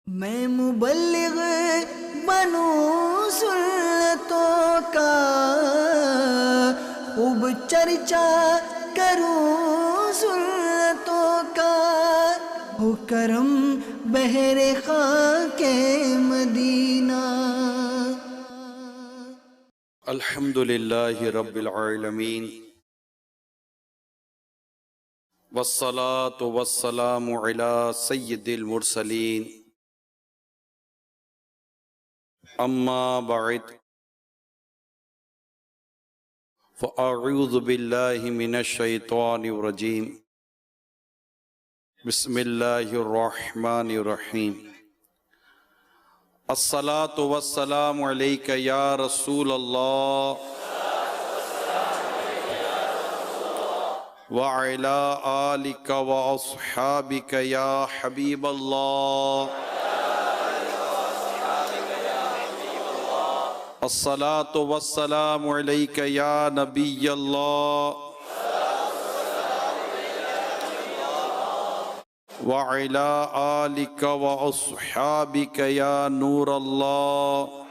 मैं मुबल्लिग बनूं सुन्नतों का, खूब चर्चा करूं सुन्नतों का, हो करम बहरे खाके मदीना। अल्हम्दुलिल्लाहि रब्बिल आलमीन वस्सलातु वस्सलामु अला सय्यिदिल मुरसलीन अम्मा बअद फ़अऊज़ु बिल्लाहि मिनश शैतानिर रजीम बिस्मिल्लाहिर रहमानिर रहीम। अस्सलातु वस्सलामु अलैका या रसूल अल्लाह व अला आलिका व अस्हाबिका या हबीब अल्लाह। अस्सलातु वस्सलामु अलैका या नबी अल्लाह व अला आलिका व अस्हाबिका या नूर अल्लाह।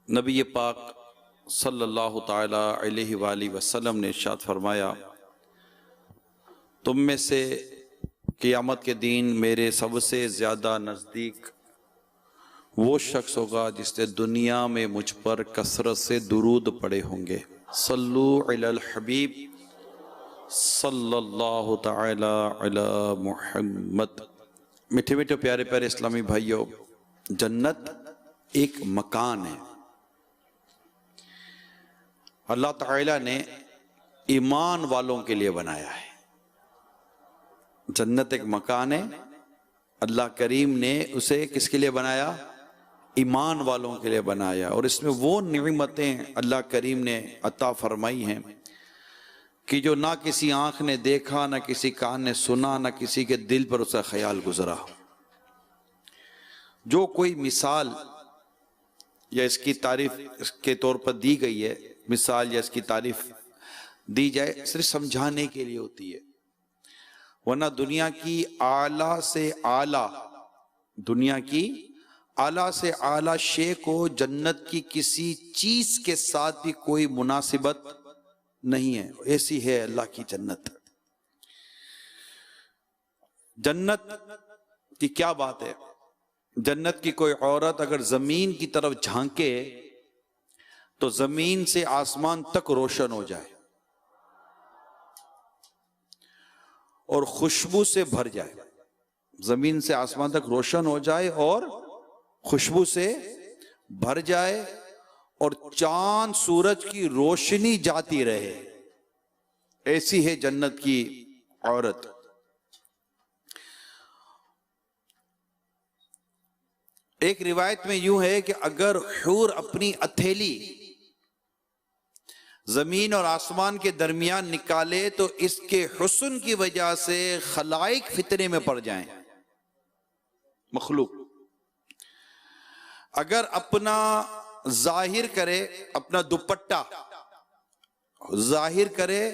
नबी पाक सल्लल्लाहु ताला अलैहि वसल्लम ने इरशाद फरमाया, तुम में से क़यामत के दिन मेरे सबसे ज़्यादा नज़दीक वो शख्स होगा जिसने दुनिया में मुझ पर कसरत से दुरूद पढ़े होंगे। सल्लु अलल हबीब सल्लल्लाहु ताला अला मुहम्मद। मीठे मीठे प्यारे प्यारे इस्लामी भाइयों, जन्नत एक मकान है। अल्लाह ताला ने ईमान वालों के लिए बनाया है। जन्नत एक मकान है, अल्लाह करीम ने उसे किसके लिए बनाया? ईमान वालों के लिए बनाया। और इसमें वो निअमतें अल्लाह करीम ने अता फरमाई हैं कि जो ना किसी आँख ने देखा, ना किसी कान ने सुना, ना किसी के दिल पर उसका ख्याल गुजरा। जो कोई मिसाल या इसकी तारीफ के तौर पर दी गई है, मिसाल या इसकी तारीफ दी जाए, सिर्फ समझाने के लिए होती है। वरना दुनिया की आला से आला शे को जन्नत की किसी चीज के साथ भी कोई मुनासिबत नहीं है। ऐसी है अल्लाह की जन्नत। जन्नत की क्या बात है? जन्नत की कोई औरत अगर जमीन की तरफ झांके तो जमीन से आसमान तक रोशन हो जाए और खुशबू से भर जाए। जमीन से आसमान तक रोशन हो जाए और खुशबू से भर जाए और चांद सूरज की रोशनी जाती रहे। ऐसी है जन्नत की औरत। एक रिवायत में यूं है कि अगर हूर अपनी अथेली जमीन और आसमान के दरमियान निकाले तो इसके हुस्न की वजह से खलाइक फितने में पड़ जाएं, मखलूक। अगर अपना जाहिर करे, अपना दुपट्टा जाहिर करे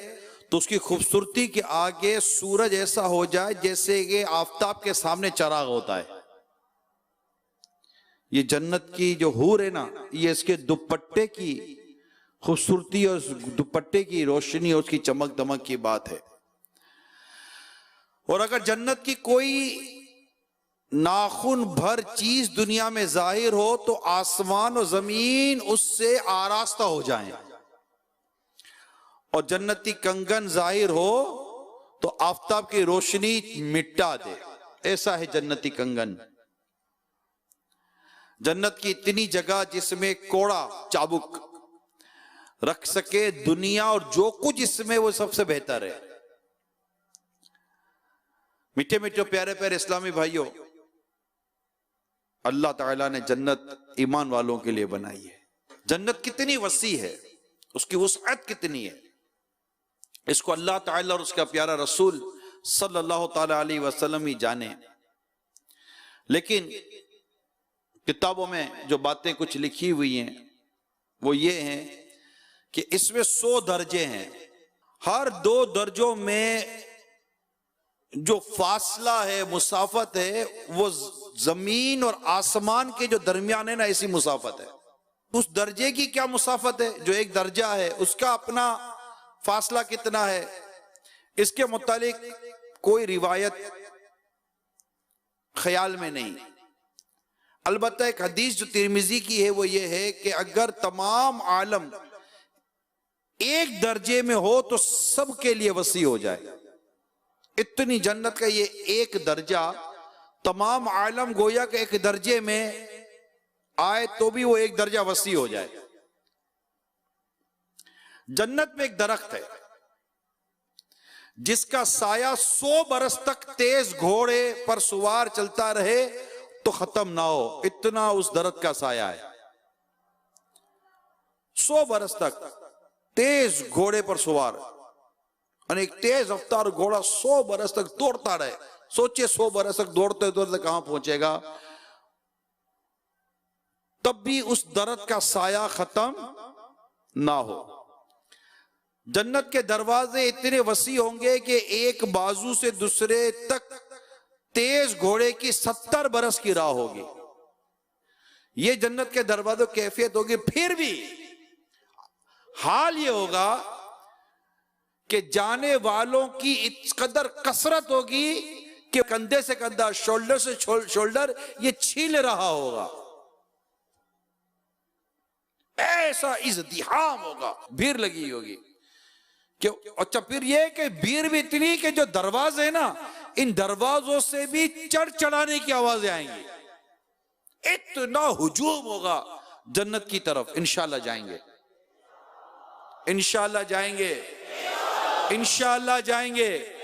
तो उसकी खूबसूरती के आगे सूरज ऐसा हो जाए जैसे कि आफताब के सामने चराग होता है। ये जन्नत की जो हूर है ना, ये इसके दुपट्टे की खूबसूरती और दुपट्टे की रोशनी और उसकी चमक दमक की बात है। और अगर जन्नत की कोई नाखून भर चीज दुनिया में जाहिर हो तो आसमान और जमीन उससे आरास्ता हो जाएं। और जन्नती कंगन जाहिर हो तो आफताब की रोशनी मिटा दे। ऐसा है जन्नती कंगन। जन्नत की इतनी जगह जिसमें कोड़ा चाबुक रख सके दुनिया और जो कुछ इसमें, वो सबसे बेहतर है। मीठे मीठे प्यारे प्यारे इस्लामी भाइयों, अल्लाह ताला ने जन्नत ईमान वालों के लिए बनाई है। जन्नत कितनी वसी है, उसकी वसअत कितनी है, इसको अल्लाह ताला और उसका प्यारा रसूल सल्लल्लाहु ताला अलैहि वसल्लम ही जाने। लेकिन किताबों में जो बातें कुछ लिखी हुई हैं वो ये हैं कि इसमें 100 दर्जे हैं। हर 2 दर्जों में जो फासला है, मुसाफत है, वो जमीन और आसमान के जो दरमियान है ना, ऐसी मुसाफत है। उस दर्जे की क्या मुसाफत है? जो एक दर्जा है उसका अपना फासला कितना है, इसके मुतालिक कोई रिवायत ख्याल में नहीं। अलबत्ता एक हदीस जो तिरमिजी की है वो ये है कि अगर तमाम आलम एक दर्जे में हो तो सबके लिए वसी हो जाए। इतनी जन्नत का ये एक दर्जा, तमाम आलम गोया के एक दर्जे में आए तो भी वो एक दर्जा वसी हो जाए। जन्नत में एक दरख्त है जिसका साया 100 बरस तक तेज घोड़े पर सवार चलता रहे तो खत्म ना हो, इतना उस दरख्त का साया है। 100 बरस तक तेज घोड़े पर सवार, और एक तेज रफ्तार घोड़ा 100 बरस तक दौड़ता रहे। सोचिए 100 बरस तक दौड़ते दौड़ते कहां पहुंचेगा, तब भी उस दरख्त का साया खत्म ना हो। जन्नत के दरवाजे इतने वसी होंगे कि एक बाजू से दूसरे तक तेज घोड़े की 70 बरस की राह होगी। ये जन्नत के दरवाजों की कैफियत होगी। फिर भी हाल ये होगा कि जाने वालों की इस कदर कसरत होगी कि कंधे से कंधा, शोल्डर से शोल्डर ये छील रहा होगा। ऐसा इज़्तिहाम होगा, भीड़ लगी होगी। क्यों? अच्छा, फिर ये कि भीड़ भी इतनी कि जो दरवाजे है ना, इन दरवाजों से भी चढ़ चढ़ाने की आवाजें आएंगी। इतना हुजूम होगा जन्नत की तरफ। इंशाअल्लाह जाएंगे, इंशाअल्लाह जाएंगे, इंशाअल्लाह जाएंगे,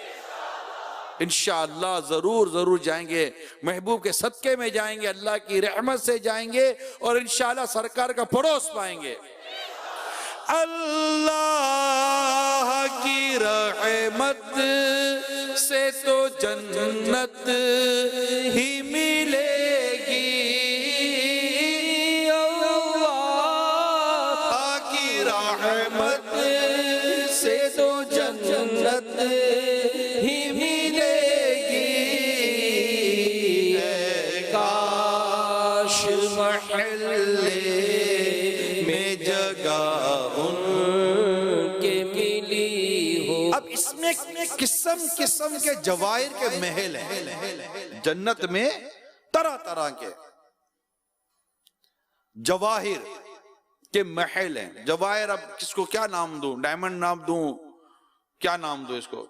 इंशाअल्लाह जरूर जरूर जाएंगे। महबूब के सदके में जाएंगे, अल्लाह की रहमत से जाएंगे और इंशाअल्लाह सरकार का पड़ोस पाएंगे। अल्लाह की रहमत से तो जन्नत ही मिलेगी, अल्लाह की रहमत से तो जन्नत ही मिलेगी। काश महल्ले में जगह उनके मिली हो। अब इसमें किस्म किस्म के जवाहिर के महल हैं। जन्नत में तरह तरह के जवाहिर के महल हैं। जवाहिर, अब किसको क्या नाम दूं? डायमंड नाम दूं? क्या नाम दूं इसको?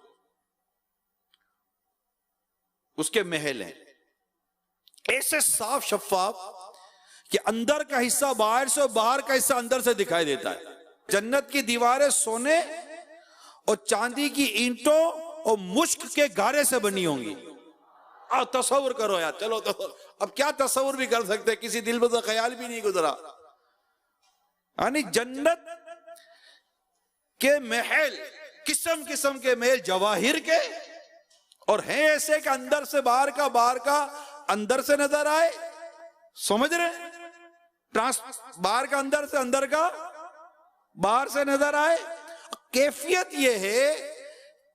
उसके महल हैं ऐसे साफ शफाफ कि अंदर का हिस्सा बाहर से और बाहर का हिस्सा अंदर से दिखाई देता है। जन्नत की दीवारें सोने और चांदी की ईंटों और मुश्क के गारे से बनी होंगी। आओ तस्वुर करो यार, चलो तो अब क्या तस्वुर भी कर सकते, किसी दिल में तो ख्याल भी नहीं गुजरा। यानी जन्नत के महल, किस्म किस्म के महल जवाहिर के, और हैं ऐसे कि अंदर से बाहर का, बाहर का अंदर से नजर आए। समझ रहे? बाहर का अंदर से, अंदर का बाहर से नजर आए। कैफियत यह है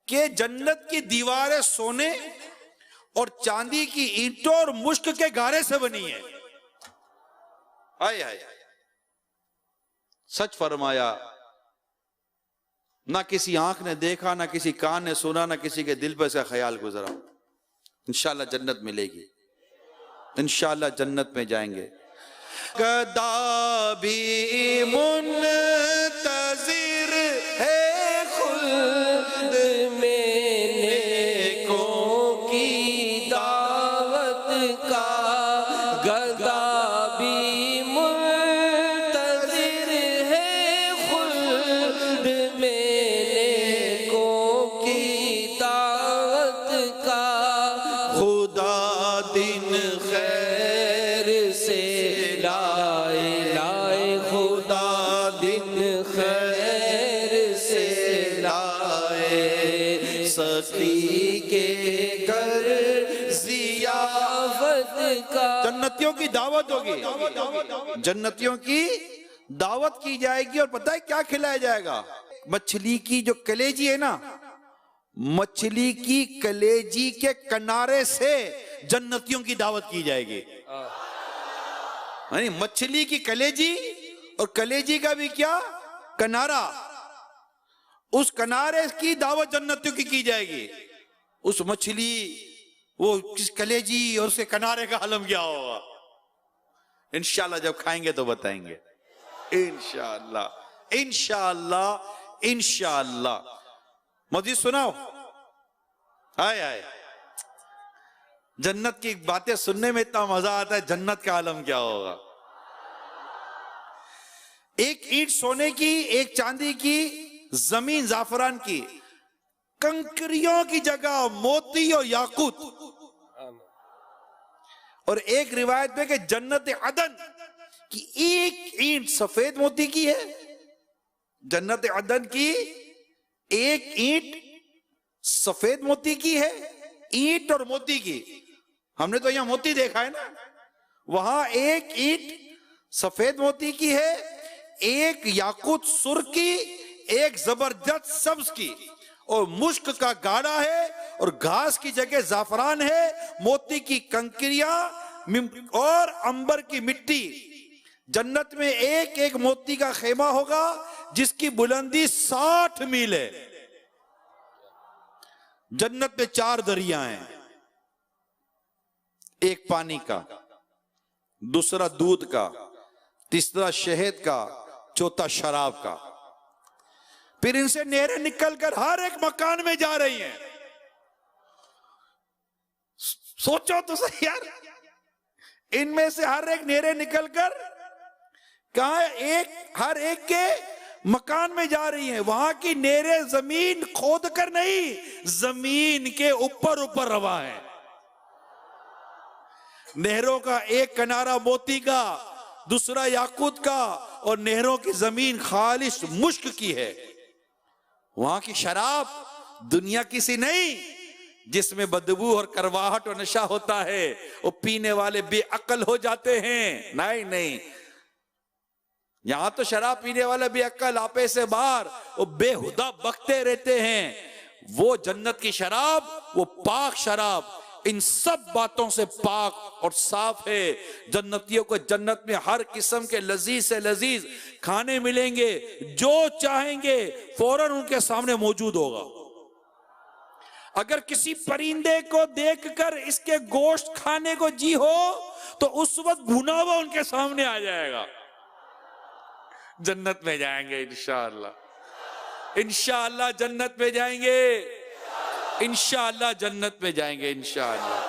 कि जन्नत की दीवारें सोने और चांदी की ईंटों और मुश्क के गारे से बनी है। हाय हाय, सच फरमाया। ना किसी आंख ने देखा, ना किसी कान ने सुना, ना किसी के दिल पर इसका ख्याल गुजरा। इंशाअल्लाह जन्नत मिलेगी, इंशाअल्लाह जन्नत में जाएंगे। कदा भी मुंतज़िर है खुल्द में नेकों की दावत का, गदा भी मुंतज़िर है खुल्द में नेकों की दावत का। खुदा दिन खैर से लाए लाए, खुदा दिन खैर से लाए, सखी के घर जियाफत का। जन्नतियों की दावत होगी, जन्नतियों की दावत की जाएगी। और पता है क्या खिलाया जाएगा? मछली की जो कलेजी है ना, मछली की कलेजी के किनारे से जन्नतियों की दावत की जाएगी। यानी मछली की कलेजी और कलेजी का भी क्या किनारा, उस किनारे की दावत जन्नतियों की जाएगी। उस मछली, वो किस कलेजी और उसके किनारे का आलम क्या होगा, इंशाल्लाह जब खाएंगे तो बताएंगे। इंशाल्लाह इंशाल्लाह इंशाल्लाह। मौजी सुनाओ, हाय हाय, जन्नत की बातें सुनने में इतना मजा आता है, जन्नत का आलम क्या होगा। एक ईंट सोने की, एक चांदी की, जमीन जाफरान की, कंकरियों की जगह मोती और याकूत। और एक रिवायत में कि जन्नत अदन की एक ईंट सफेद मोती की है। जन्नत अदन की एक ईंट सफेद मोती की है। ईंट और मोती की, हमने तो यहां मोती देखा है ना, वहां एक ईंट सफेद मोती की है, एक याकूत सुर्ख की, एक जबरदस्त सब्ज की, और मुश्क का गाढ़ा है, और घास की जगह जाफरान है, मोती की कंकरियां और अंबर की मिट्टी। जन्नत में एक एक मोती का खेमा होगा जिसकी बुलंदी 60 मील है। जन्नत में 4 दरिया हैं, एक पानी का, दूसरा दूध का, तीसरा शहद का, चौथा शराब का। फिर इनसे नहरें निकलकर हर एक मकान में जा रही हैं। सोचो तो सही यार, इनमें से हर एक नहरें निकलकर कहा, हर एक के मकान में जा रही हैं। वहां की नहरें जमीन खोद कर नहीं, जमीन के ऊपर ऊपर रवा है। नहरों का एक किनारा मोती का, दूसरा याकूत का, और नहरों की जमीन खालिश मुश्क की है। वहां की शराब दुनिया की सी नहीं जिसमें बदबू और करवाहट और नशा होता है, वो पीने वाले बेअक्ल हो जाते हैं। नहीं नहीं, यहां तो शराब पीने वाले बेअक्ल, आपे से बाहर वो बेहुदा बकते रहते हैं। वो जन्नत की शराब, वो पाक शराब, इन सब बातों से पाक और साफ है। जन्नतियों को जन्नत में हर किस्म के लजीज से लजीज खाने मिलेंगे, जो चाहेंगे फौरन उनके सामने मौजूद होगा। अगर किसी परिंदे को देखकर इसके गोश्त खाने को जी हो तो उस वक्त भुना हुआ उनके सामने आ जाएगा। जन्नत में जाएंगे इंशाअल्लाह, इंशाअल्लाह जन्नत में जाएंगे, इंशाअल्लाह जन्नत में जाएंगे इंशाअल्लाह।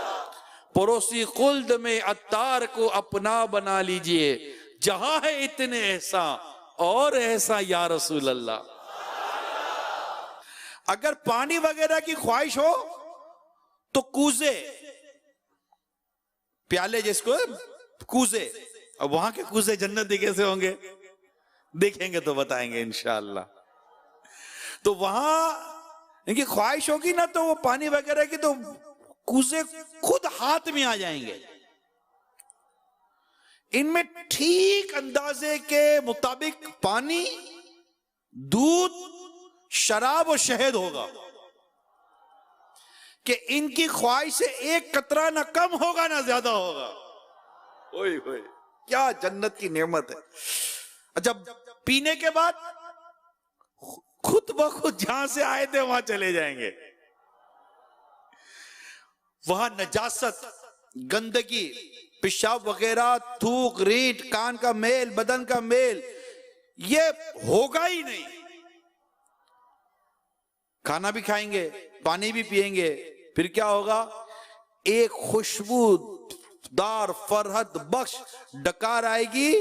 पड़ोसी खुल्द में अत्तार को अपना बना लीजिए, जहां है इतने ऐसा और ऐसा या रसूल अल्लाह। अगर पानी वगैरह की ख्वाहिश हो तो कूजे, प्याले जिसको कूजे, अब वहां के कूजे जन्नती कैसे होंगे देखेंगे तो बताएंगे इंशाअल्लाह। तो वहां इनकी ख्वाहिश होगी ना तो वो पानी वगैरह की तो कूजे खुद हाथ में आ जाएंगे। इनमें ठीक अंदाजे के मुताबिक पानी, दूध, शराब और शहद होगा कि इनकी ख्वाहिश से एक कतरा ना कम होगा ना ज्यादा होगा। ओए ओए, क्या जन्नत की नेमत है। जब पीने के बाद खुद ब खुद जहां से आए थे वहां चले जाएंगे। वहां नजासत, गंदगी, पेशाब वगैरह, थूक, रीठ, कान का मेल, बदन का मेल, ये होगा ही नहीं। खाना भी खाएंगे, पानी भी पिएंगे, फिर क्या होगा, एक खुशबूदार फरहत बख्श डकार आएगी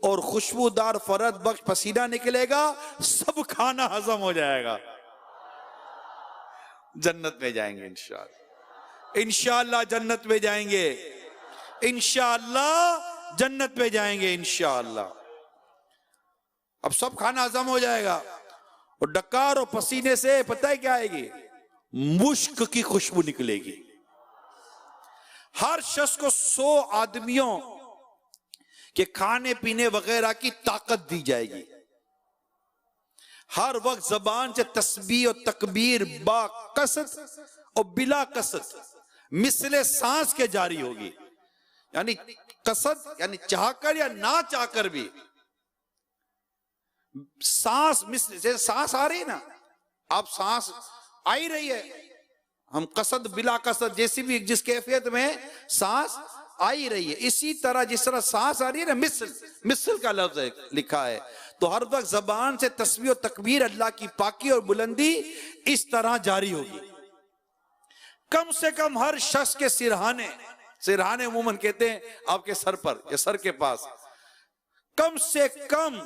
और खुशबूदार फरहत बख्श पसीना निकलेगा, सब खाना हजम हो जाएगा। जन्नत में जाएंगे इंशाअल्लाह, इंशाअल्लाह जन्नत में जाएंगे, इंशाअल्लाह जन्नत में जाएंगे इंशाअल्लाह। अब सब खाना हजम हो जाएगा और डकार और पसीने से पता है क्या आएगी, मुश्क की खुशबू निकलेगी। हर शख्स को 100 आदमियों के खाने पीने वगैरह की ताकत दी जाएगी। हर वक्त जबान से तस्बीह और तकबीर बा कसद और बिला कसद मिसले सांस के जारी होगी। यानी कसद यानी चाहकर या ना चाहकर भी सांस मिसले, जैसे सांस आ रही है ना, आप सांस आ ही रही है, हम कसद बिला कसद जैसी भी जिस कैफियत में सांस आ ही रही है, इसी तरह जिस तरह सांस आ रही है ना, मिसल का लफ्ज है, लिखा है। तो हर वक्त जबान से तस्बीह और तकबीर, अल्लाह की पाकी और बुलंदी इस तरह जारी होगी। कम से कम हर शख्स के सिरहाने, सिरहाने अमूमन कहते हैं आपके सर पर या सर के पास, कम से कम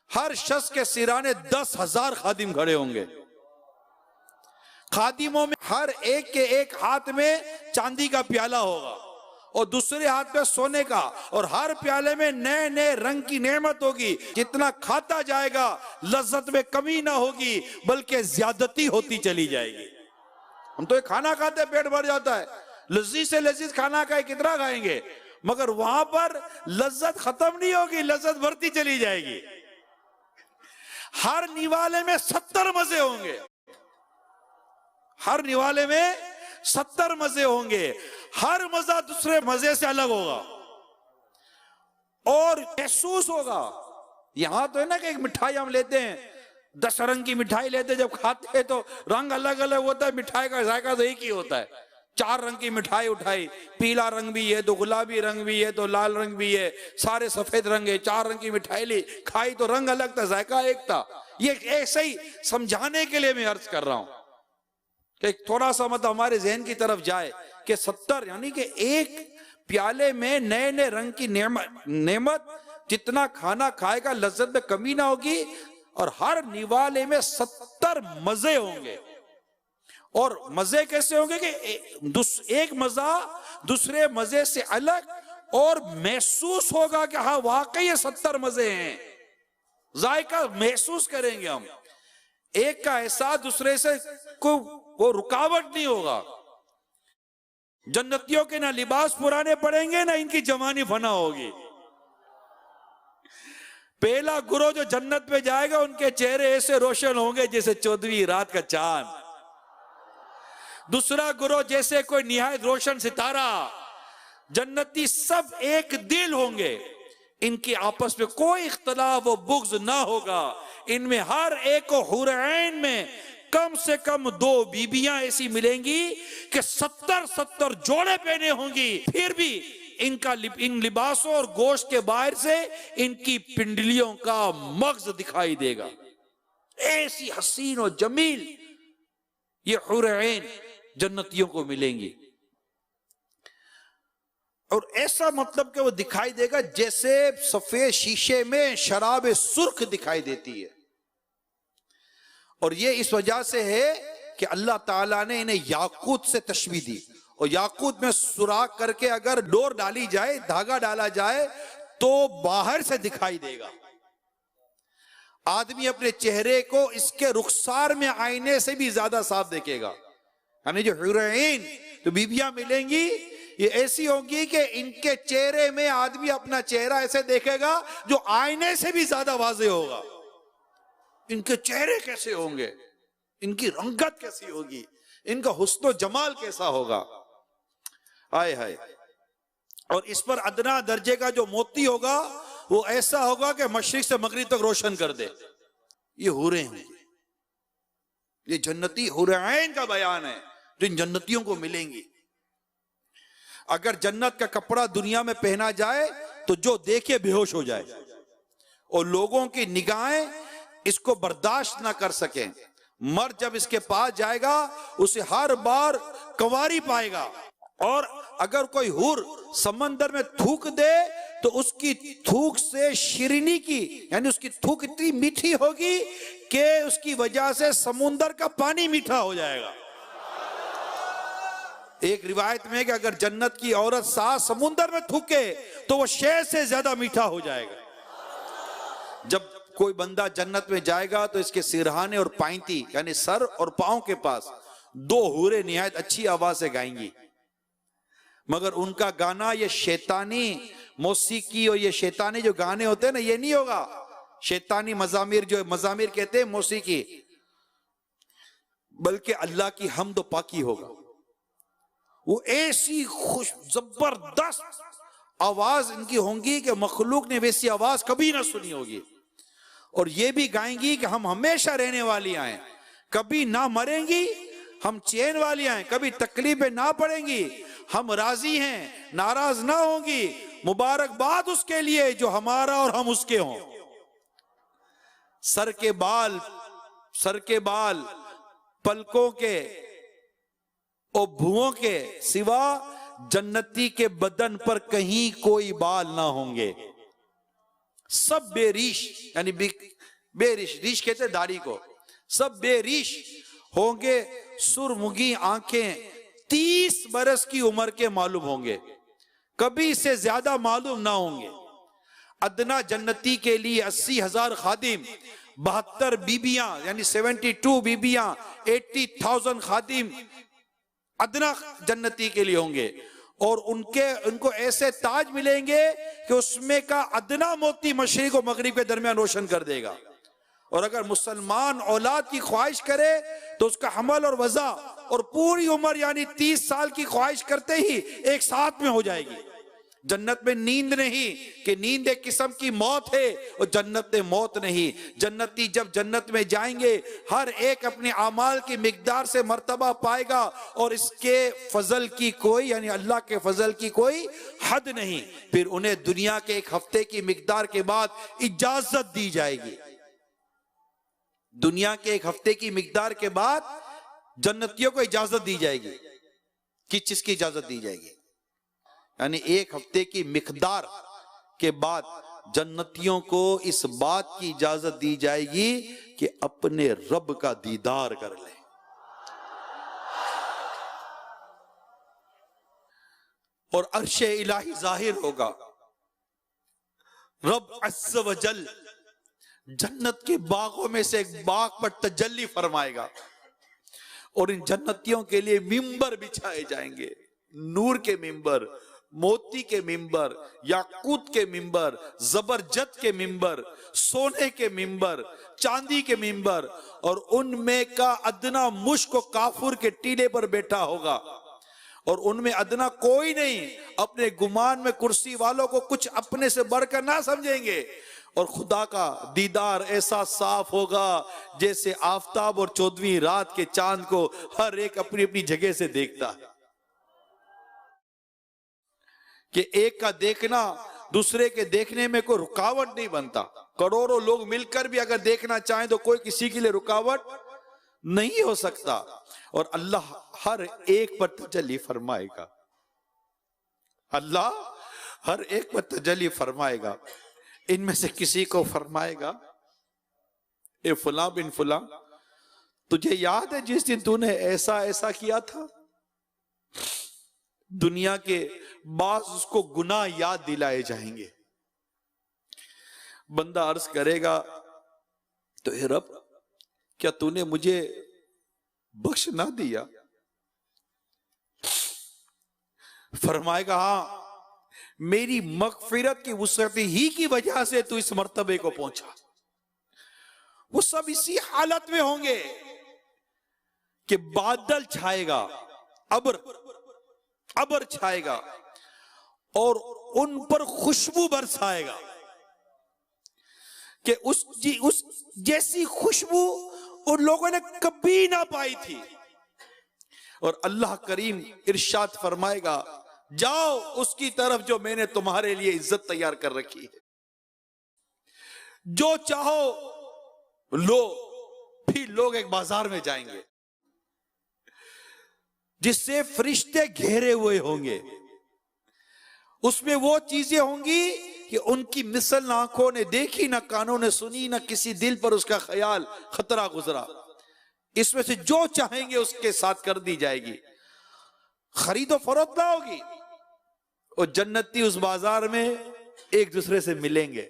हर शख्स के सिरहाने 10,000 खादिम खड़े होंगे। खादिमों में हर एक के एक हाथ में चांदी का प्याला होगा और दूसरे हाथ में सोने का, और हर प्याले में नए नए रंग की नेमत होगी। जितना खाता जाएगा लज्जत में कमी ना होगी बल्कि ज्यादती होती चली जाएगी। हम तो खाना खाते पेट भर जाता है, लजीज से लजीज खाना खाए कितना खाएंगे, मगर वहां पर लज्जत खत्म नहीं होगी, लज्जत बढ़ती चली जाएगी। हर निवाले में 70 मजे होंगे, हर निवाले में 70 मजे होंगे, हर मजा दूसरे मजे से अलग होगा और महसूस होगा। यहां तो है ना कि एक मिठाई हम लेते हैं, 10 रंग की मिठाई लेते हैं, जब खाते हैं तो रंग अलग अलग होता है, मिठाई का जायका तो एक ही होता है। 4 रंग की मिठाई उठाई, पीला रंग भी है तो गुलाबी रंग भी है तो लाल रंग भी है, सारे सफेद रंग है, 4 रंग की मिठाई ली, खाई तो रंग अलग था, जायका एक था। ये ऐसे ही समझाने के लिए मैं अर्ज कर रहा हूं कि थोड़ा सा मतलब हमारे जहन की तरफ जाए कि 70 यानी कि एक प्याले में नए नए रंग की नेमत, जितना खाना खाएगा लज्जत में कमी ना होगी, और हर निवाले में 70 मजे होंगे। और मजे कैसे होंगे कि एक मजा दूसरे मजे से अलग, और महसूस होगा कि हाँ वाकई 70 मजे हैं, जायका महसूस करेंगे हम, एक का एहसास दूसरे से को वो रुकावट नहीं होगा। जन्नतियों के ना लिबास पुराने पड़ेंगे ना इनकी जवानी फना होगी। पहला गुरो जो जन्नत में जाएगा उनके चेहरे ऐसे रोशन होंगे जैसे 14वीं रात का चांद। दूसरा गुरो जैसे कोई निहायत रोशन सितारा। जन्नती सब एक दिल होंगे, इनके आपस में कोई इख्तलाफ व बुग़्ज़ ना होगा। इनमें हर एक को हुर ऐन में कम से कम 2 बीबियां ऐसी मिलेंगी कि 70 जोड़े पहने होंगी, फिर भी इनका इन लिबासों और गोश्त के बाहर से इनकी पिंडलियों का मग़ज़ दिखाई देगा। ऐसी हसीन और जमील ये हुर ऐन जन्नतियों को मिलेंगी। और ऐसा मतलब कि वो दिखाई देगा जैसे सफेद शीशे में शराब सुर्ख दिखाई देती है। और ये इस वजह से है कि अल्लाह ताला ने इन्हें याकूत से तशबीह दी, और याकूत में सुराख करके अगर डोर डाली जाए, धागा डाला जाए तो बाहर से दिखाई देगा। आदमी अपने चेहरे को इसके रुखसार में आईने से भी ज्यादा साफ देखेगा। यानी जो हुरैन तो बीबियां मिलेंगी ये ऐसी होंगी कि इनके चेहरे में आदमी अपना चेहरा ऐसे देखेगा जो आईने से भी ज्यादा वाज़ेह होगा। इनके चेहरे कैसे होंगे, इनकी रंगत कैसी होगी, इनका हुस्न जमाल कैसा होगा, आए हाय। और इस पर अदना दर्जे का जो मोती होगा वो ऐसा होगा कि मशरिक से मगरिब तक रोशन कर दे। ये हुरे हैं, ये जन्नती हुर ऐन का बयान है जो इन जन्नतियों को मिलेंगी। अगर जन्नत का कपड़ा दुनिया में पहना जाए तो जो देखे बेहोश हो जाए, और लोगों की निगाहें इसको बर्दाश्त ना कर सके। मर्द जब इसके पास जाएगा उसे हर बार कंवारी पाएगा, और अगर कोई हुर समंदर में थूक दे तो उसकी थूक से शिरीनी की यानी उसकी थूक इतनी मीठी होगी कि उसकी वजह से समुंदर का पानी मीठा हो जाएगा। एक रिवायत में कि अगर जन्नत की औरत सास समुंदर में थूके तो वो शहद से ज्यादा मीठा हो जाएगा। जब कोई बंदा जन्नत में जाएगा तो इसके सिरहाने और पाइंती यानी सर और पांव के पास 2 हूरे निहायत अच्छी आवाज से गाएंगी, मगर उनका गाना ये शैतानी मौसीकी और ये शैतानी जो गाने होते हैं ना, ये नहीं होगा। शैतानी मजामिर, जो मजामिर कहते हैं मौसीकी, बल्कि अल्लाह की हम्द व पाकी होगा। वो ऐसी खुश जबरदस्त आवाज इनकी होंगी कि मखलूक ने वैसी आवाज कभी ना सुनी होगी। और ये भी गाएंगी कि हम हमेशा रहने वाली आए, कभी ना मरेंगी, हम चैन वाली आए, कभी तकलीफें ना पड़ेंगी, हम राजी हैं, नाराज ना होंगी। मुबारकबाद उसके लिए जो हमारा और हम उसके हों। सर के बाल पलकों के और भुओं के सिवा जन्नती के बदन पर कहीं कोई बाल ना होंगे। सब बेरीश, यानी बेरीश, रीश कहते हैं दाढ़ी को, सब बेरीश होंगे। सुरमुगी आंखें, 30 बरस की उम्र के मालूम होंगे, कभी इससे ज्यादा मालूम ना होंगे। अदना जन्नती के लिए 80,000 खादिम, 72 बीबियां यानी 72 बीबियां, 80,000 खादिम अदना जन्नती के लिए होंगे। और उनको ऐसे ताज मिलेंगे कि उसमें का अदना मोती मशरिक और मगरिब के दरमियान रोशन कर देगा। और अगर मुसलमान औलाद की ख्वाहिश करे तो उसका हमल और वज़ा और पूरी उम्र यानी 30 साल की ख्वाहिश करते ही एक साथ में हो जाएगी। जन्नत में नींद नहीं कि नींद एक किस्म की मौत है, और जन्नत में मौत नहीं। जन्नती जब जन्नत में जाएंगे हर एक अपने आमाल की मिकदार से मर्तबा पाएगा, और इसके फजल की कोई, यानी अल्लाह के फजल की कोई हद नहीं। फिर उन्हें दुनिया के एक हफ्ते की मिकदार के बाद इजाजत दी जाएगी। दुनिया के एक हफ्ते की मिकदार के बाद जन्नतियों को इजाजत दी जाएगी। किस चीज की इजाजत दी जाएगी? यानी एक हफ्ते की मिकदार के बाद जन्नतियों को इस बात की इजाजत दी जाएगी कि अपने रब का दीदार कर ले। और अर्शे इलाही जाहिर होगा, रब अज़्ज़ व जल जन्नत के बागों में से एक बाग पर तजल्ली फरमाएगा, और इन जन्नतियों के लिए मिंबर बिछाए जाएंगे। नूर के मिंबर, मोती के मिंबर, याकूत के मिंबर, जबरजद के मिंबर, सोने के मिंबर, चांदी के मिंबर, और उनमें का अदना मुश्क काफुर के टीले पर बैठा होगा। और उनमें अदना कोई नहीं, अपने गुमान में कुर्सी वालों को कुछ अपने से बढ़कर ना समझेंगे। और खुदा का दीदार ऐसा साफ होगा जैसे आफताब और 14वीं रात के चांद को हर एक अपनी अपनी जगह से देखता है, कि एक का देखना दूसरे के देखने में कोई रुकावट नहीं बनता। करोड़ों लोग मिलकर भी अगर देखना चाहें तो कोई किसी के लिए रुकावट नहीं हो सकता। और अल्लाह हर एक पर तजल्ली फरमाएगा, अल्लाह हर एक पर तजल्ली फरमाएगा। इनमें से किसी को फरमाएगा, ए फुला बिन फुला, तुझे याद है जिस दिन तूने ऐसा ऐसा किया था? दुनिया के बाज उसको गुनाह याद दिलाए जाएंगे। बंदा अर्ज करेगा, तो हे रब, क्या तूने मुझे बख्श ना दिया? फरमाएगा, हाँ, मेरी मगफिरत की वुसअत ही की वजह से तू इस मर्तबे को पहुंचा। वो सब इसी हालत में होंगे कि बादल छाएगा, अबर छाएगा, और उन पर खुशबू बरसाएगा कि उस जैसी खुशबू उन लोगों ने कभी ना पाई थी। और अल्लाह करीम इरशाद फरमाएगा, जाओ उसकी तरफ जो मैंने तुम्हारे लिए इज्जत तैयार कर रखी है, जो चाहो लो। फिर लोग एक बाजार में जाएंगे जिससे फरिश्ते घेरे हुए होंगे, उसमें वो चीजें होंगी कि उनकी मिसल ना आंखों ने देखी, ना कानों ने सुनी, ना किसी दिल पर उसका ख्याल खतरा गुजरा। इसमें से जो चाहेंगे उसके साथ कर दी जाएगी, खरीदो फरोख्त ना होगी। और जन्नती उस बाजार में एक दूसरे से मिलेंगे।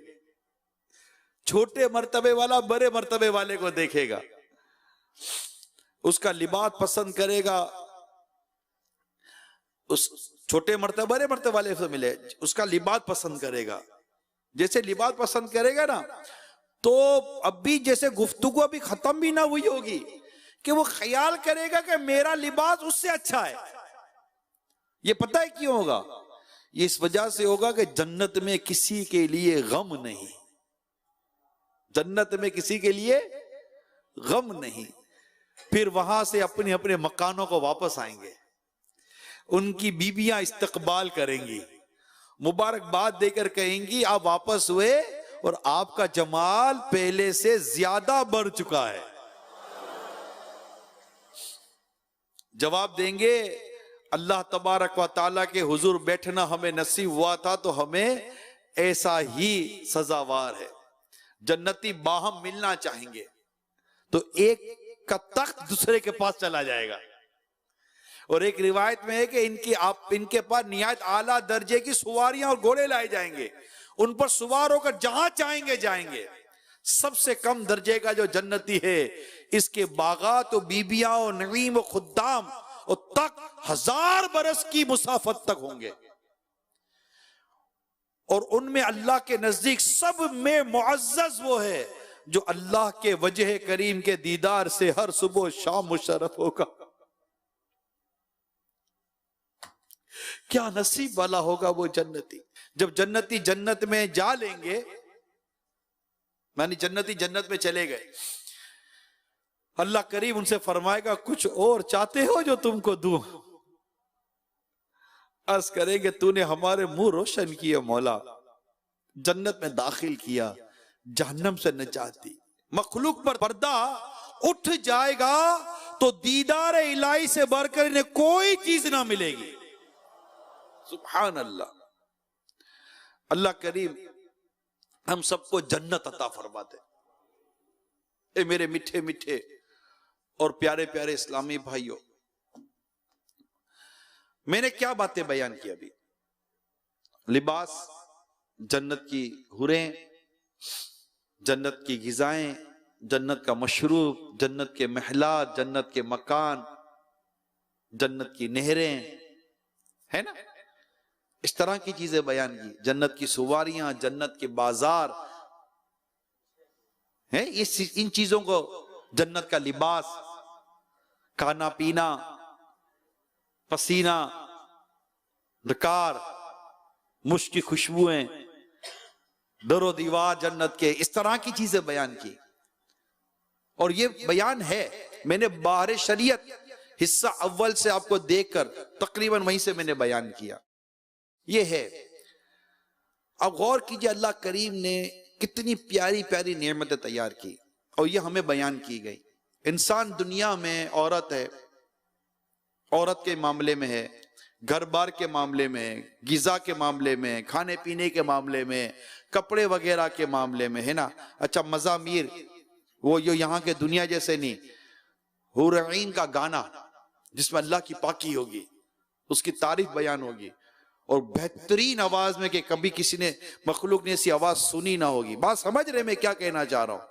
छोटे मर्तबे वाला बड़े मर्तबे वाले को देखेगा, उसका लिबास पसंद करेगा, उस छोटे मर्तबे बड़े मर्तबे वाले से मिले, उसका लिबास पसंद करेगा। जैसे लिबास पसंद करेगा ना, तो अभी जैसे गुफ्तगू अभी खत्म भी ना हुई होगी कि वो ख्याल करेगा कि मेरा लिबास उससे अच्छा है। ये पता है क्यों होगा? ये इस वजह से होगा कि जन्नत में किसी के लिए गम नहीं, जन्नत में किसी के लिए गम नहीं। फिर वहां से अपने अपने मकानों को वापस आएंगे, उनकी बीबियां इस्तकबाल करेंगी, मुबारकबाद देकर कहेंगी आप वापस हुए और आपका जमाल पहले से ज्यादा बढ़ चुका है। जवाब देंगे अल्लाह तबारक व ताला के हुजूर बैठना हमें नसीब हुआ था तो हमें ऐसा ही सजावार है। जन्नती बाहम मिलना चाहेंगे तो एक का तख्त दूसरे के पास चला जाएगा। और एक रिवायत में है कि इनके पास निहायत आला दर्जे की सवारियां और घोड़े लाए जाएंगे, उन पर सवार होकर जहां चाहेंगे जाएंगे। सबसे कम दर्जे का जो जन्नती है, इसके बागात और बीबियां और नईम और खुद्दाम और तक 1000 बरस की मुसाफत तक होंगे। और उनमें अल्लाह के नजदीक सब में मुअज़्ज़ज़ वो है जो अल्लाह के वजह करीम के दीदार से हर सुबह शाम मुशर्रफ होगा। क्या नसीब वाला होगा वो जन्नती। जब जन्नती जन्नत में जा लेंगे, मानी जन्नती जन्नत में चले गए, अल्लाह करीम उनसे फरमाएगा कुछ और चाहते हो जो तुमको दूं? अर्ज करेंगे तूने हमारे मुंह रोशन किए मौला, जन्नत में दाखिल किया, जहन्नम से निजात दी। मखलूक पर पर्दा उठ जाएगा तो दीदार इलाही से बढ़कर इन्हें कोई चीज ना मिलेगी। सुभान अल्लाह। अल्लाह करीम हम सबको जन्नत अता फरमाते। ए मेरे मिठे मिठे और प्यारे प्यारे इस्लामी भाइयों, मैंने क्या बातें बयान की अभी? लिबास, जन्नत की हुरें, जन्नत की गिजाएं, जन्नत का मशरूब, जन्नत के महलात, जन्नत के मकान, जन्नत की नहरें, है ना, इस तरह की चीजें बयान की। जन्नत की सवारियां, जन्नत के बाजार है, इन चीजों को, जन्नत का लिबास, खाना पीना, पसीना, दकार, मुश्क की खुशबुएं, दरो दीवार जन्नत के, इस तरह की चीजें बयान की। और ये बयान है, मैंने बाहर शरीयत हिस्सा अव्वल से आपको देखकर तकरीबन वहीं से मैंने बयान किया। ये है। अब गौर कीजिए अल्लाह करीम ने कितनी प्यारी प्यारी नेमतें तैयार की और ये हमें बयान की गई। इंसान दुनिया में औरत है, औरत के मामले में है, घर बार के मामले में, गिजा के मामले में, खाने पीने के मामले में, कपड़े वगैरह के मामले में, है ना। अच्छा, मज़ामीर, वो जो यहाँ के दुनिया जैसे नहीं, हुरईन का गाना जिसमें अल्लाह की पाकी होगी, उसकी तारीफ बयान होगी और बेहतरीन आवाज में कि कभी किसी ने मखलूक ने ऐसी आवाज सुनी ना होगी। बात समझ रहे मैं क्या कहना चाह रहा हूं?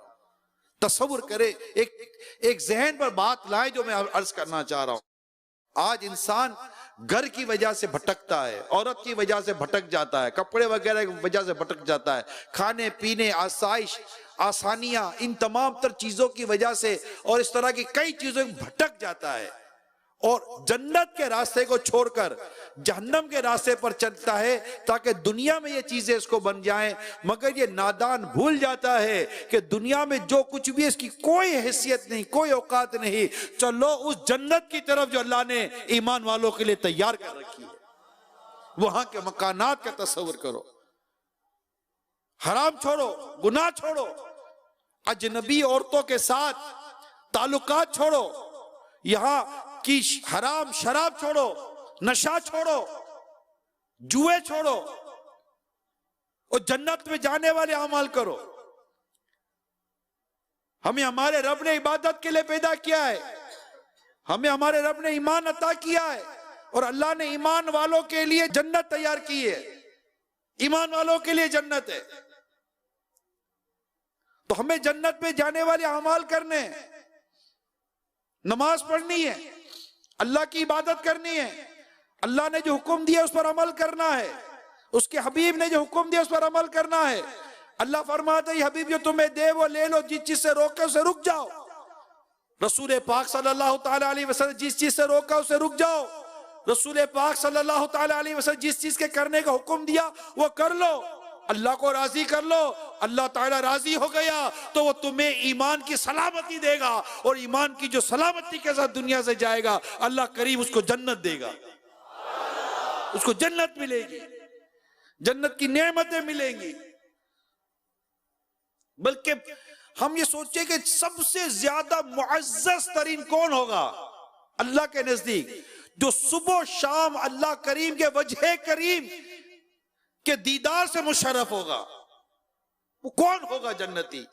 तसव्वुर करे, एक जहन पर बात लाए जो मैं अर्ज करना चाह रहा हूं। आज इंसान घर की वजह से भटकता है, औरत की वजह से भटक जाता है, कपड़े वगैरह की वजह से भटक जाता है, खाने पीने, आसाइश, आसानियां, इन तमाम तर चीजों की वजह से और इस तरह की कई चीजों में भटक जाता है और जन्नत के रास्ते को छोड़कर जहन्नम के रास्ते पर चलता है ताकि दुनिया में ये चीजें इसको बन जाएं। मगर ये नादान भूल जाता है कि दुनिया में जो कुछ भी है इसकी कोई हैसियत नहीं, कोई औकात नहीं। चलो उस जन्नत की तरफ जो अल्लाह ने ईमान वालों के लिए तैयार कर रखी है, वहां के मकानात का तस्वीर करो। हराम छोड़ो, गुनाह छोड़ो, अजनबी औरतों के साथ ताल्लुकात छोड़ो, यहां की हराम शराब छोड़ो, नशा छोड़ो, जुए छोड़ो और जन्नत में जाने वाले अमाल करो। हमें हमारे रब ने इबादत के लिए पैदा किया है, हमें हमारे रब ने ईमान अता किया है और अल्लाह ने ईमान वालों के लिए जन्नत तैयार की है। ईमान वालों के लिए जन्नत है, तो हमें जन्नत में जाने वाले अमाल करने हैं। नमाज पढ़नी है, अल्लाह की इबादत करनी है, अल्लाह ने जो हुक्म दिया उस पर अमल करना है, उसके हबीब ने जो हुक्म दिया उस पर अमल करना है। अल्लाह फरमाता है हबीब जो तुम्हें दे वो ले लो, जिस चीज से रोके उसे रुक जाओ। रसूल पाक सल्लल्लाहु ताला अलैहि वसल्लम जिस चीज से रोका उसे रुक जाओ। रसूल पाक सल्लल्लाहु ताला अलैहि वसल्लम जिस चीज के करने का हुक्म दिया वो कर लो, अल्लाह को राजी कर लो। अल्लाह ताला राजी हो गया तो वो तुम्हें ईमान की सलामती देगा, और ईमान की जो सलामती के साथ दुनिया से जाएगा अल्लाह करीम उसको जन्नत देगा, उसको जन्नत मिलेगी, जन्नत की नेमतें मिलेंगी। बल्कि हम ये सोचे कि सबसे ज्यादा मुअज़्ज़ज़ तरीन कौन होगा अल्लाह के नजदीक, जो सुबह शाम अल्लाह करीम के वजह करीम के दीदार से मुशर्रफ होगा, वो कौन होगा? जन्नती।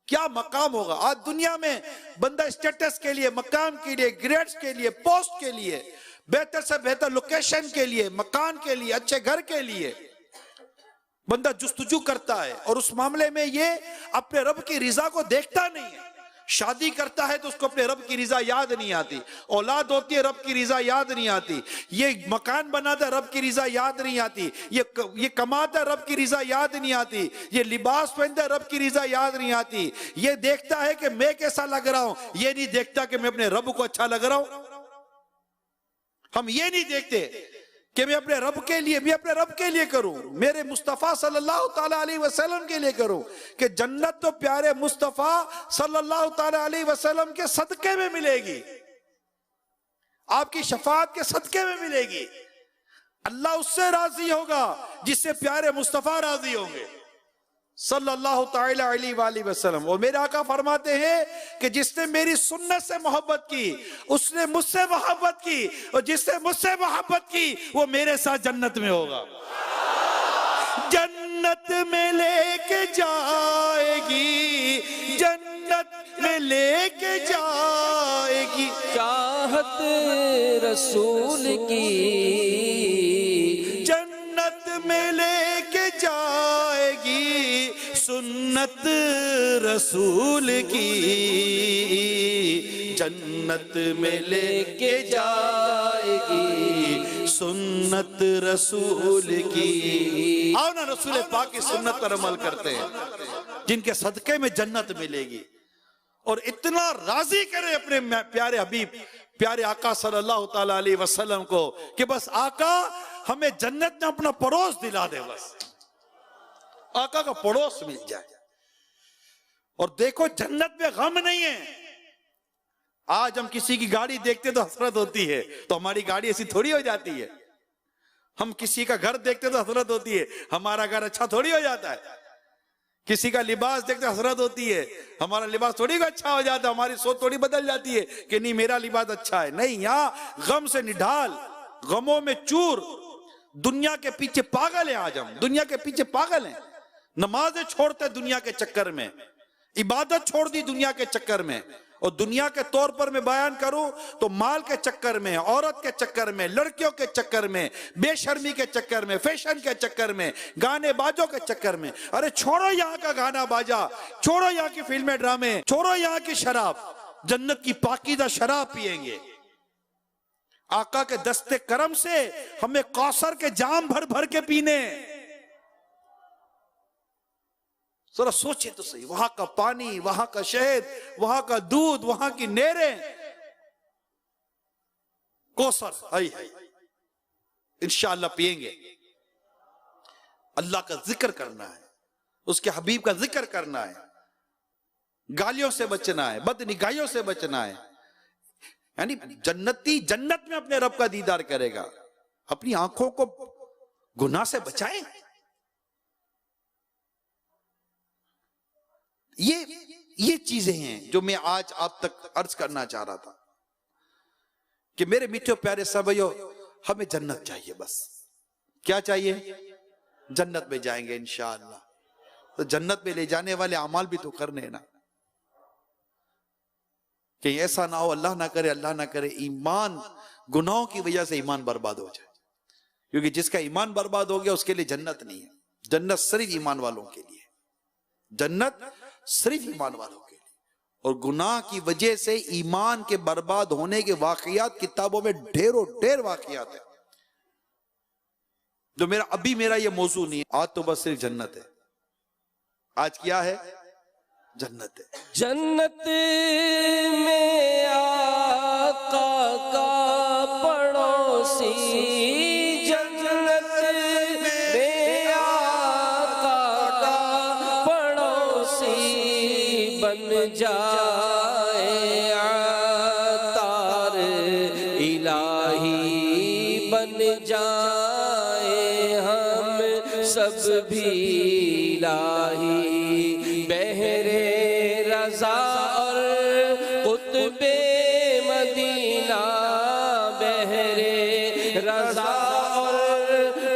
क्या मकाम होगा? आज दुनिया में बंदा स्टेटस के लिए, मकाम के लिए, ग्रेड्स के लिए, पोस्ट के लिए, बेहतर से बेहतर लोकेशन के लिए, मकान के लिए, अच्छे घर के लिए बंदा जुस्तजू करता है, और उस मामले में ये अपने रब की रिजा को देखता नहीं है। शादी करता है तो उसको अपने रब की रिजा याद नहीं आती, औलाद होती है रब की रिजा याद नहीं आती, ये मकान बनाता है रब की रिजा याद नहीं आती, ये कमाता है रब की रिजा याद नहीं आती, ये लिबास पहनता है रब की रिजा याद नहीं आती, ये देखता है कि मैं कैसा लग रहा हूं, ये नहीं देखता कि मैं अपने रब को अच्छा लग रहा हूं। हम ये नहीं देखते कि मैं अपने रब के लिए करूं, मेरे मुस्तफा सल्लल्लाहु ताला अलैहि वसल्लम के लिए करूं, कि जन्नत तो प्यारे मुस्तफा सल्लल्लाहु ताला अलैहि वसल्लम के सदके में मिलेगी, आपकी शफाअत के सदके में मिलेगी। अल्लाह उससे राजी होगा जिससे प्यारे मुस्तफा राजी होंगे सल्लल्लाहु ताला अलैहि वसल्लम। और मेरे आका फरमाते हैं कि जिसने मेरी सुन्नत से मोहब्बत की उसने मुझसे मोहब्बत की, और जिसने मुझसे मोहब्बत की वो मेरे साथ जन्नत में होगा। जन्नत में लेके जाएगी, जन्नत में लेके जाएगी चाहत रसूल की, जन्नत में लेके जाएगी सुन्नत रसूल की, जन्नत में लेके जाएगी सुन्नत रसूल की। आओ ना रसूल पाक की सुन्नत पर अमल करते हैं, जिनके सदके में जन्नत मिलेगी। और इतना राजी करे अपने प्यारे हबीब, प्यारे आका सल्लल्लाहु ताला अलैहि वसल्लम को कि बस आका हमें जन्नत में अपना पड़ोस दिला दे, बस आका का पड़ोस मिल जाए। और देखो जन्नत में गम नहीं है। आज हम किसी की गाड़ी देखते तो हसरत होती है, तो हमारी गाड़ी ऐसी थोड़ी हो जाती है। हम किसी का घर देखते तो हसरत होती है, हमारा घर अच्छा थोड़ी हो जाता है। किसी का लिबास देखते हसरत होती है, हमारा लिबास थोड़ी अच्छा हो जाता है, हमारी सोच थोड़ी बदल जाती है कि नहीं मेरा लिबास अच्छा है। नहीं, यहाँ गम से निढाल, गमों में चूर, दुनिया के पीछे पागल है। आज हम दुनिया के पीछे पागल हैं, नमाजें छोड़ते दुनिया के चक्कर में, इबादत छोड़ दी दुनिया के चक्कर में। और दुनिया के तौर पर मैं बयान करूं तो माल के चक्कर में, औरत के चक्कर में, लड़कियों के चक्कर में, बेशर्मी के चक्कर में, फैशन के चक्कर में, गाने बाजों के चक्कर में। अरे छोड़ो यहाँ का गाना बाजा, छोड़ो यहाँ की फिल्में ड्रामे, छोड़ो यहाँ की शराब, जन्नत की पाकीज़ा शराब पिएंगे। आका के दस्ते करम से हमें कौसर के जाम भर भर के पीने। जरा सोचे तो सही, वहां का पानी, वहां का शहद, वहां का दूध, वहां की नहरें, कौसर है इंशाअल्लाह पिएंगे। अल्लाह का जिक्र करना है, उसके हबीब का जिक्र करना है, गालियों से बचना है, बदनिगाहियों से बचना है। यानी जन्नती जन्नत में अपने रब का दीदार करेगा। अपनी आंखों को गुनाह से बचाएं। ये चीजें हैं जो मैं आज आप तक अर्ज करना चाह रहा था कि मेरे मीठे प्यारे साथियों, हमें जन्नत चाहिए। बस क्या चाहिए? जन्नत में जाएंगे इंशाअल्लाह। तो जन्नत में ले जाने वाले अमाल भी तो करने ना, कहीं ऐसा ना हो, अल्लाह ना करे, अल्लाह ना करे, ईमान गुनाहों की वजह से ईमान बर्बाद हो जाए। क्योंकि जिसका ईमान बर्बाद हो गया उसके लिए जन्नत नहीं है। जन्नत सिर्फ ईमान वालों के लिए, जन्नत सिर्फ ईमान वालों के लिए। और गुनाह की वजह से ईमान के बर्बाद होने के वाकयात किताबों में ढेरों ढेर वाकयात है, जो मेरा ये मौजू नहीं है। आज तो बस सिर्फ जन्नत है, आज क्या है? जन्नत है। जन्नत में आका का पड़ोसी, जन्नत में आका का पड़ोसी बन जाए अतार इलाही बन जाए हम सब भी इलाही। बहरे रज़ा और कुतबे मदीना, बहरे रज़ा और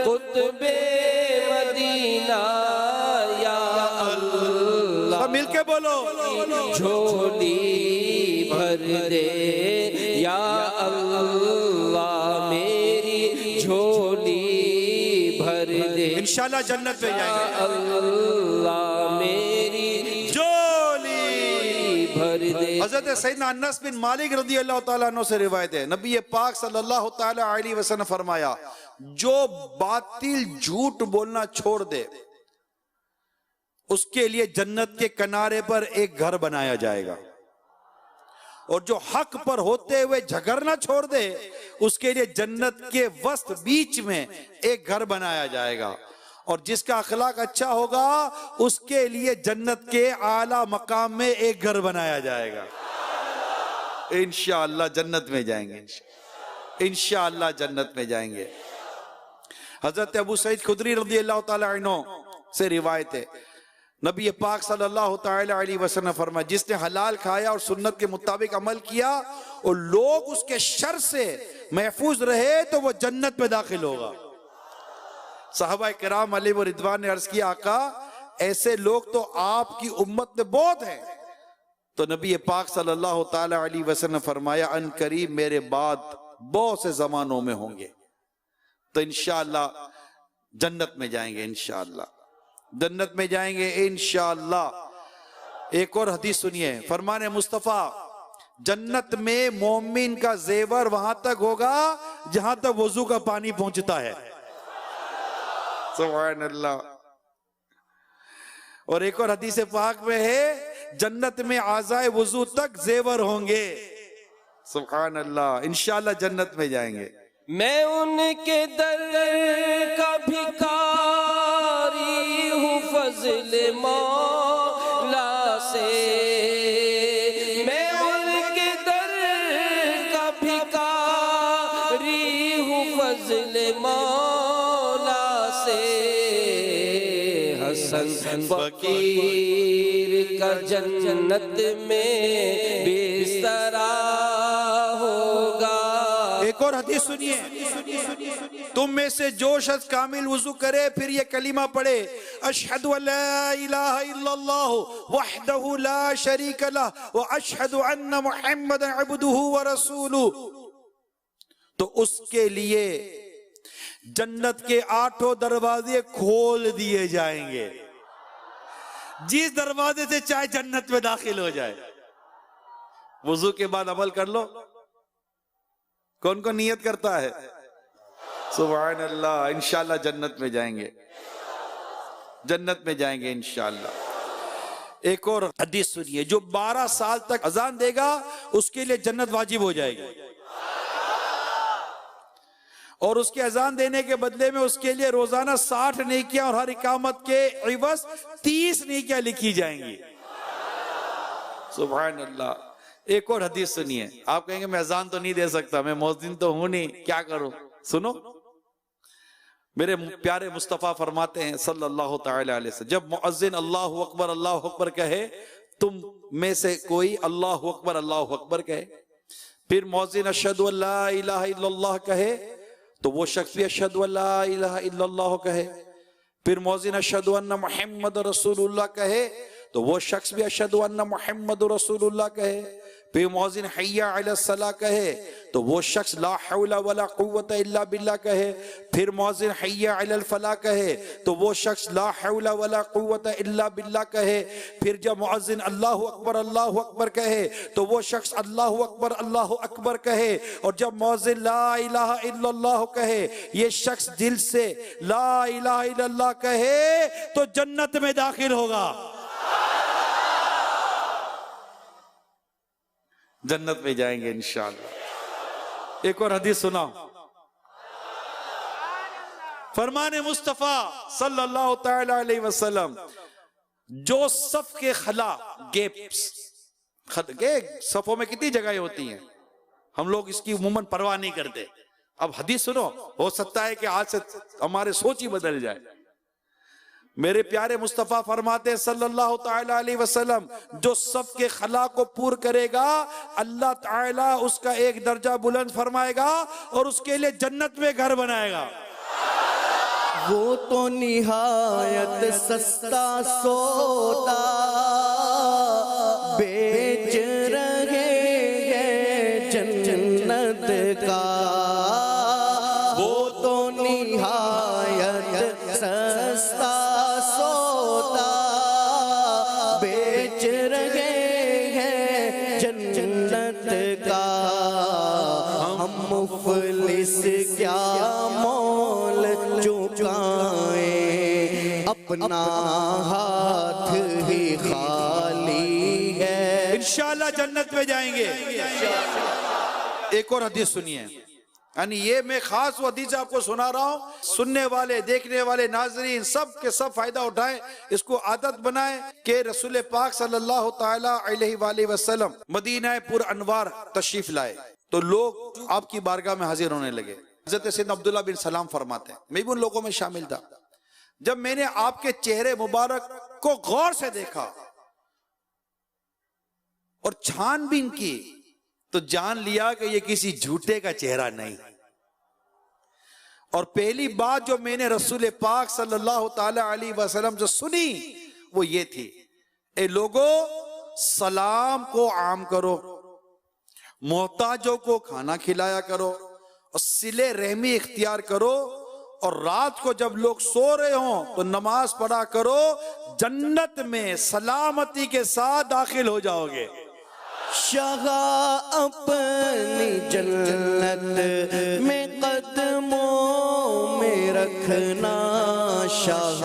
कुतबे मदीना, या अल्लाह सब मिलके बोलो, झोली भर दे, या अल्लाह मेरी झोली भर दे। इंशाल्लाह जन्नत में जाएंगे। अल्लाह मेरी झोली भर दे। हज़रत सैयदना अनस बिन मालिक रज़ी अल्लाह तआला अन्हु से रिवायत है, नबी पाक सल्लल्लाहु तआला अलैहि वसल्लम फरमाया, जो बातिल झूठ बोलना छोड़ दे उसके लिए जन्नत के किनारे पर एक घर बनाया जाएगा, और जो हक पर होते हुए झगड़ना छोड़ दे उसके लिए जन्नत के वस्त बीच में एक घर बनाया जाएगा, और जिसका अखलाक अच्छा होगा उसके लिए जन्नत के आला मकाम में एक घर बनाया जाएगा। इंशाअल्लाह जन्नत में जाएंगे, इंशाअल्लाह जन्नत में जाएंगे। हजरत अबू सईद खुदरी रज़ी अल्लाह तआला अन्हु से रिवायत है, नबी पाक सल्लल्लाहु तआला अलैहि वसल्लम फरमाया, जिसने हलाल खाया और सुन्नत के मुताबिक अमल किया और लोग उसके शर से महफूज रहे तो वो जन्नत में दाखिल होगा। सहाबा किराम अलैहिम रिदवान ने अर्ज किया, आका ऐसे लोग तो आपकी उम्मत में बहुत हैं। तो नबी पाक सल्लल्लाहु तआला अलैहि वसल्लम फरमाया, अन करीब मेरे बाद बहुत से जमानों में होंगे, तो इंशाअल्लाह जन्नत में जाएंगे, इंशाअल्लाह जन्नत में जाएंगे इंशाअल्लाह। एक और हदीस सुनिए, फरमाने मुस्तफा, जन्नत में मोमिन का जेवर वहां तक होगा जहां तक वजू का पानी पहुंचता है। सुभान अल्लाह। और एक और हदीस पाक में है, जन्नत में आज़ाए वजू तक जेवर होंगे। सुभान अल्लाह, इंशाअल्लाह जन्नत में जाएंगे। मैं उनके दर का भिखारी हूँ फज़ल मौला से, मैं उनके दर का भिखारी हूँ फज़ल मौला से। हसन फकीर का जन्नत में बिस्तरा होगा। एक और हदीस सुनिए, तुम में से जो शख्स कामिल वुजू करे फिर ये कलीमा पढ़े, अशहदु अल्ला इलाहा इल्लल्लाह वहदहु ला शरीका लह व अशहदु अन्ना मुहम्मदन अब्दुहु व रसूलुहु, तो उसके लिए जन्नत के 8 दरवाजे खोल दिए जाएंगे। जिस दरवाजे से चाहे जन्नत में दाखिल हो जाए। वुजू के बाद अमल कर लो। कौन कौन नियत करता है? सुभान अल्लाह, इंशाअल्लाह जन्नत में जाएंगे, जन्नत में जाएंगे इंशाअल्लाह। एक और हदीस सुनिए, जो 12 साल तक अजान देगा उसके लिए जन्नत वाजिब हो जाएगी, और उसके अजान देने के बदले में उसके लिए रोजाना 60 नेकियां और हर इकामत के इवज 30 नेकियां लिखी जाएंगी। सुभान अल्लाह। एक और हदीस सुनिए, आप कहेंगे मैं अजान तो नहीं दे सकता, मैं मुअज्जिन तो हूं नहीं, क्या करूं? सुनो, मेरे प्यारे मुस्तफा फरमाते हैं सल्लल्लाहु तआला अलैहि वसल्लम, जब मुअज्जिन अल्लाहु अकबर कहे, तुम में से कोई अल्लाहु अकबर कहे, फिर मुअज्जिन अशहदु अल्ला इलाहा इल्लल्लाह कहे तो वो शख्स भी अशहदु अल्ला इलाहा इल्लल्लाह कहे, फिर मुअज्जिन अशहदु अन्ना मुहम्मद रसूलुल्लाह कहे तो वो शख्स भी अशहदु अन्ना मुहम्मद रसूलुल्लाह कहे, फिर मुअज्जिन हय्या अलस सलाह कहे तो वो शख्स ला हौला वला कुव्वत इल्ला बिल्लाह कहे। फिर मुअज्जिन हय्या अलल फलाह कहे तो वो शख्स ला हौला वला कुव्वत इल्ला बिल्लाह कहे। फिर जब मुअज्जिन अल्लाहु अकबर कहे तो वो शख्स अल्लाहु अकबर कहे। और जब मुअज्जिन ला इलाहा इल्लल्लाह कहे, ये शख्स दिल से ला इलाहा इल्लल्लाह कहे तो जन्नत में दाखिल होगा, जन्नत में जाएंगे इंशाअल्लाह। एक और हदीस सुनाओ। फरमाने मुस्तफा सल्लल्लाहु तआला अलैहि वसल्लम, जो सफ के खला गैप्स, सफों में कितनी जगहें होती हैं, हम लोग इसकी उमूमन परवाह नहीं करते। अब हदीस सुनो, हो सकता है कि आज से हमारे सोच ही बदल जाए। मेरे प्यारे मुस्तफा फरमाते हैं सल्लल्लाहु तआला अलैहि वसल्लम, जो सब के खला को पूर करेगा अल्लाह ताला उसका एक दर्जा बुलंद फरमाएगा और उसके लिए जन्नत में घर बनाएगा। वो तो निहायत सस्ता सौदा बेच रहे हैं जन्नत का, वो तो निहायत सस्ता सौदा बेच रहे हैं जन्नत का। हम मुफलिस क्या मोल चुकाएं, अपना हाथ ही खाली है। इंशाअल्लाह जन्नत में जाएंगे। एक और हदीस सुनिए, यानी ये मैं खास वो हदीस आपको सुना रहा हूँ, सुनने वाले देखने वाले नाजरीन सब के सब फायदा उठाएं, इसको आदत बनाएं कि रसूल पाक सल्लल्लाहु तआला अलैहि वसल्लम मदीना पुर अनवार तशरीफ लाए तो लोग आपकी बारगाह में हाजिर होने लगे। हज़रत सैयदना अब्दुल्लाह बिन सलाम फरमाते हैं, मैं भी उन लोगों में शामिल था। जब मैंने आपके चेहरे मुबारक को गौर से देखा और छानबीन की तो जान लिया कि ये किसी झूठे का चेहरा नहीं। और पहली बात जो मैंने रसूल पाक सल्लल्लाहु तआला अलैहि वसल्लम से सुनी वो ये थी, ए लोगों सलाम को आम करो, मोहताजों को खाना खिलाया करो और सिले रहमी इख्तियार करो, और रात को जब लोग सो रहे हों तो नमाज पढ़ा करो, जन्नत में सलामती के साथ दाखिल हो जाओगे। शाह अपनी जन्नत में कदमों में रखना, शाह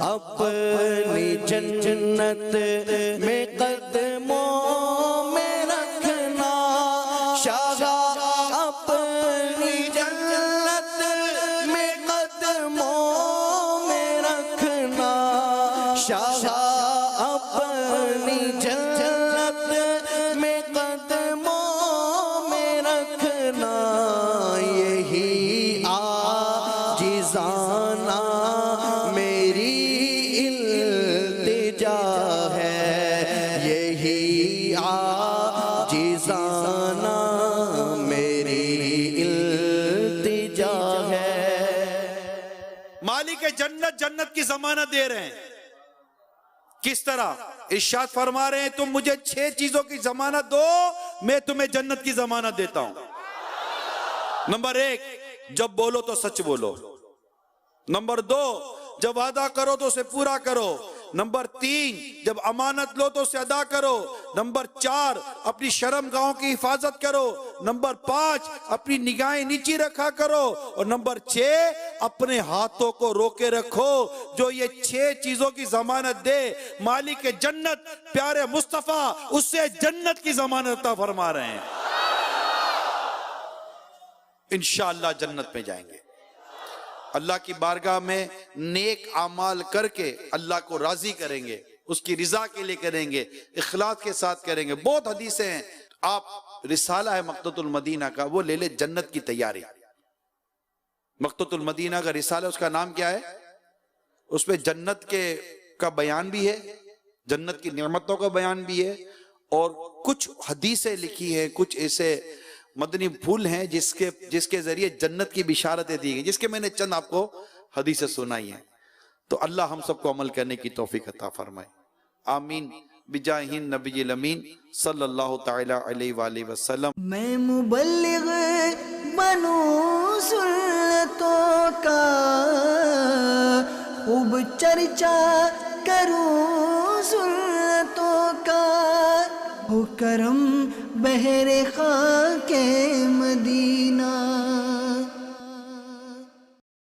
अपनी जन्नत में कदमों में रखना, शाह अपनी जन्नत में कदमों में रखना, शाह अपनी जन्नत में कदमों में रखना। यही आजिज़ाना मेरी इल्तिजा है, यही आजिज़ाना मेरी इल्तिजा है। मालिक जन्नत जन्नत की जमानत दे रहे हैं। किस तरह? इरशाद फरमा रहे हैं, तुम मुझे 6 चीजों की जमानत दो, मैं तुम्हें जन्नत की जमानत देता हूं। नंबर 1, जब बोलो तो सच बोलो। नंबर 2, जब वादा करो तो उसे पूरा करो। नंबर 3, जब अमानत लो तो उसे अदा करो। नंबर 4, अपनी शर्मगाहों की हिफाजत करो। नंबर 5, अपनी निगाहें नीची रखा करो। और नंबर 6, अपने हाथों को रोके रखो। जो ये 6 चीजों की जमानत दे, मालिक के जन्नत प्यारे मुस्तफा उससे जन्नत की जमानत अता फरमा रहे हैं। इंशाअल्लाह जन्नत में जाएंगे। अल्लाह की बारगाह में नेक आमाल करके अल्लाह को राजी करेंगे, उसकी रिजा के लिए करेंगे, इखलास के साथ करेंगे। बहुत हदीसें हैं। आप रिसाला है मक़ततुल मदीना का, वो ले ले, जन्नत की तैयारी। मक़ततुल मदीना का रिसाला, उसका नाम क्या है? उसमें जन्नत के का बयान भी है, जन्नत की नेमतों का बयान भी है, और कुछ हदीसें लिखी हैं, कुछ ऐसे मदनी फूल हैं जिसके जरिए जन्नत की बिशारतें दी गई, जिसके मैंने चंद आपको हदीसें सुनाई हैं। तो अल्लाह हम सबको अमल करने की तौफीक अता फरमाए, आमीन। बिजाहिन नबील अमीन सल्लल्लाहु ताला अलैहि वसल्लम। मैं मुबल्लिग बनूं सुन्नतों का, खूब चर्चा करूं सुन्नतों का, हो करम बहरे खाके मदीना।